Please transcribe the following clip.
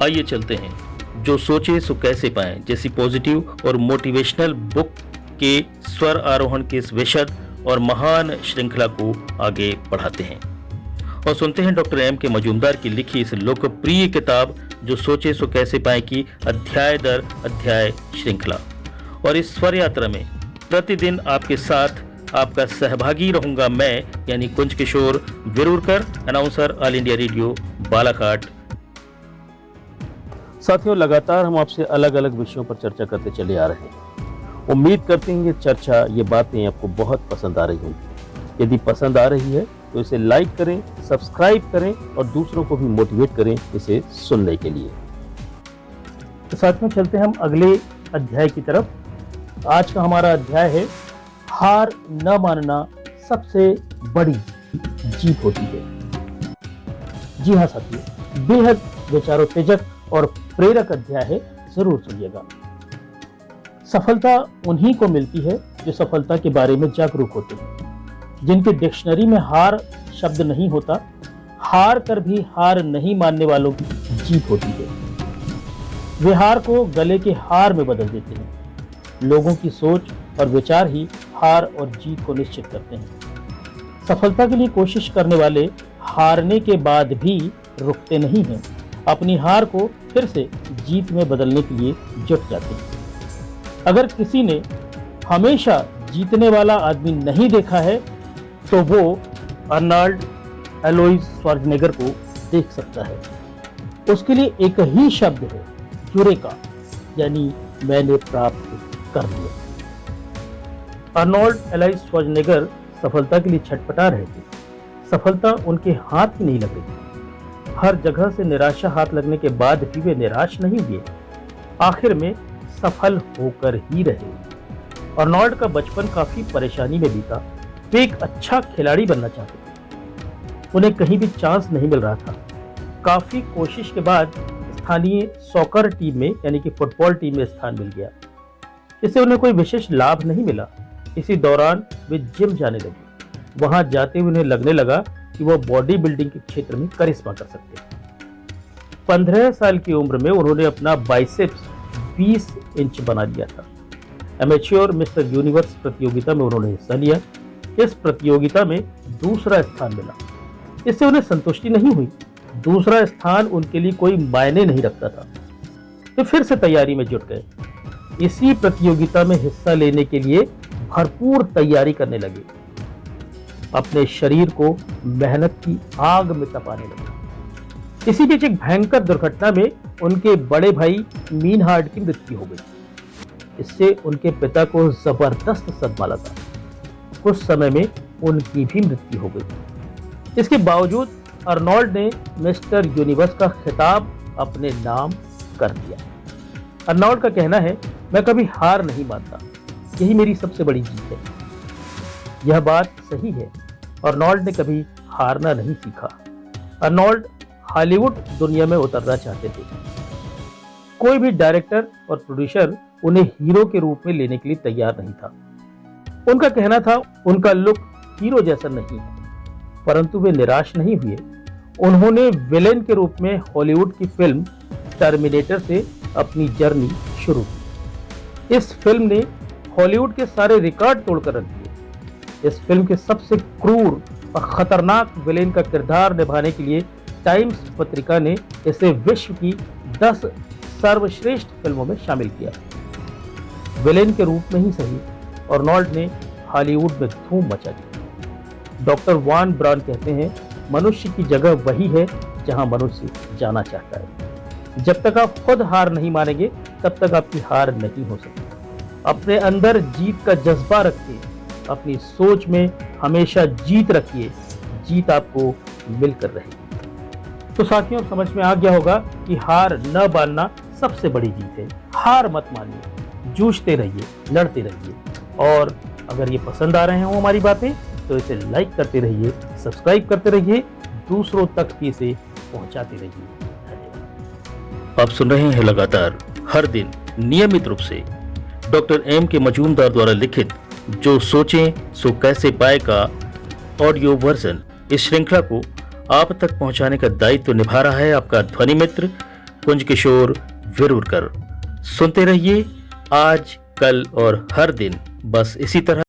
आइए चलते हैं जो सोचे सो कैसे पाएं जैसी पॉजिटिव और मोटिवेशनल बुक के स्वर आरोहण के इस विशद और महान श्रृंखला को आगे बढ़ाते हैं और सुनते हैं डॉक्टर एम के मजूमदार की लिखी इस लोकप्रिय किताब जो सोचे सो कैसे पाएं की अध्याय दर अध्याय श्रृंखला। और इस स्वर यात्रा में प्रतिदिन आपके साथ आपका सहभागी रहूंगा मैं यानी Kunj Kishore Virurkar, announcer, All India Radio, Balaghat. साथियों, लगातार हम आपसे अलग अलग विषयों पर चर्चा करते चले आ रहे हैं। उम्मीद करते हैं ये चर्चा, ये बातें आपको बहुत पसंद आ रही होंगी। यदि पसंद आ रही है तो इसे लाइक करें, सब्सक्राइब करें और दूसरों को भी मोटिवेट करें इसे सुनने के लिए। तो साथ में चलते हैं हम अगले अध्याय की तरफ। आज का हमारा अध्याय है हार न मानना सबसे बड़ी जीत होती है। जी हाँ साथियों, बेहद विचारोत्तेजक और प्रेरक अध्याय है, जरूर सुनिएगा। सफलता उन्हीं को मिलती है जो सफलता के बारे में जागरूक होते हैं, जिनके डिक्शनरी में हार शब्द नहीं होता। हार कर भी हार नहीं मानने वालों की जीत होती है। वे हार को गले के हार में बदल देते हैं। लोगों की सोच और विचार ही हार और जीत को निश्चित करते हैं। सफलता के लिए कोशिश करने वाले हारने के बाद भी रुकते नहीं हैं, अपनी हार को फिर से जीत में बदलने के लिए जुट जाते हैं। अगर किसी ने हमेशा जीतने वाला आदमी नहीं देखा है तो वो अर्नल्ड एलोइस श्वार्ज़नेगर को देख सकता है। उसके लिए एक ही शब्द है, यूरेका, यानी मैंने प्राप्त कर लिया। अर्नोल्ड एलोइस श्वार्ज़नेगर सफलता के लिए छटपटा रहे थे। सफलता उनके हाथ ही नहीं लग रही थी। हर जगह से निराशा हाथ लगने के बाद भी वे निराश नहीं हुए, आखिर में सफल होकर ही रहे। अर्नोल्ड का बचपन काफी परेशानी में बीता। वे एक अच्छा खिलाड़ी बनना चाहते थे, उन्हें कहीं भी चांस नहीं मिल रहा था। काफी कोशिश के बाद स्थानीय सॉकर टीम में यानी कि फुटबॉल टीम में स्थान मिल गया। इससे उन्हें कोई विशेष लाभ नहीं मिला। इसी दौरान वे जिम जाने लगे। वहां जाते हुए उन्हें लगने लगा कि वो बॉडी बिल्डिंग के क्षेत्र में करिश्मा कर सकते हैं। 15 साल की उम्र में उन्होंने अपना बाइसेप्स 20 इंच बना लिया था। एमेच्योर मिस्टर यूनिवर्स प्रतियोगिता में उन्होंने हिस्सा लिया। इस प्रतियोगिता में दूसरा स्थान मिला। इससे उन्हें संतुष्टि नहीं हुई। दूसरा स्थान उनके लिए कोई मायने नहीं रखता था। तो फिर से तैयारी में जुट गए। इसी प्रतियोगिता में हिस्सा लेने के लिए भरपूर तैयारी करने लगे। अपने शरीर को मेहनत की आग में तपाने लगे। इसी बीच एक भयंकर दुर्घटना में उनके बड़े भाई मीनहार्ड की मृत्यु हो गई। इससे उनके पिता को जबरदस्त सदमा लगा। कुछ समय में उनकी भी मृत्यु हो गई। इसके बावजूद अर्नोल्ड ने मिस्टर यूनिवर्स का खिताब अपने नाम कर दिया। अर्नोल्ड का कहना है, मैं कभी हार नहीं मानता, यही मेरी सबसे बड़ी जीत है। यह बात सही है। अर्नोल्ड ने कभी हारना नहीं सीखा। अर्नोल्ड हॉलीवुड दुनिया में उतरना चाहते थे। कोई भी डायरेक्टर और प्रोड्यूसर उन्हें हीरो के रूप में लेने के लिए तैयार नहीं था। उनका कहना था उनका लुक हीरो जैसा नहीं है, परंतु वे निराश नहीं हुए। उन्होंने विलेन के रूप में हॉलीवुड की फिल्म टर्मिनेटर से अपनी जर्नी शुरू की। इस फिल्म ने हॉलीवुड के सारे रिकॉर्ड तोड़कर रख दिए। इस फिल्म के सबसे क्रूर और खतरनाक विलेन का किरदार निभाने के लिए टाइम्स पत्रिका ने इसे विश्व की 10 सर्वश्रेष्ठ फिल्मों में शामिल किया। विलेन के रूप में ही सही, अर्नोल्ड ने हॉलीवुड में धूम मचा दी। डॉक्टर वॉन ब्राउन कहते हैं, मनुष्य की जगह वही है जहां मनुष्य जाना चाहता है। जब तक आप खुद हार नहीं मानेंगे तब तक आपकी हार नहीं हो सकती। अपने अंदर जीत का जज्बा रखिए, अपनी सोच में हमेशा जीत रखिए, जीत आपको मिलकर रहेगी। तो साथियों, समझ में आ गया होगा कि हार न मानना सबसे बड़ी जीत है। हार मत मानिए, जूझते रहिए, लड़ते रहिए। और अगर ये पसंद आ रहे हो हमारी बातें तो इसे लाइक करते रहिए, सब्सक्राइब करते रहिए, दूसरों तक भी इसे पहुंचाते रहिए। धन्यवाद। आप सुन रहे हैं लगातार हर दिन नियमित रूप से डॉक्टर एम के मजूमदार द्वारा लिखित जो सोचें सो कैसे पाए का ऑडियो वर्जन। इस श्रृंखला को आप तक पहुंचाने का दायित्व निभा रहा है आपका ध्वनि मित्र कुंज किशोर विरुरकर। सुनते रहिए आज, कल और हर दिन बस इसी तरह।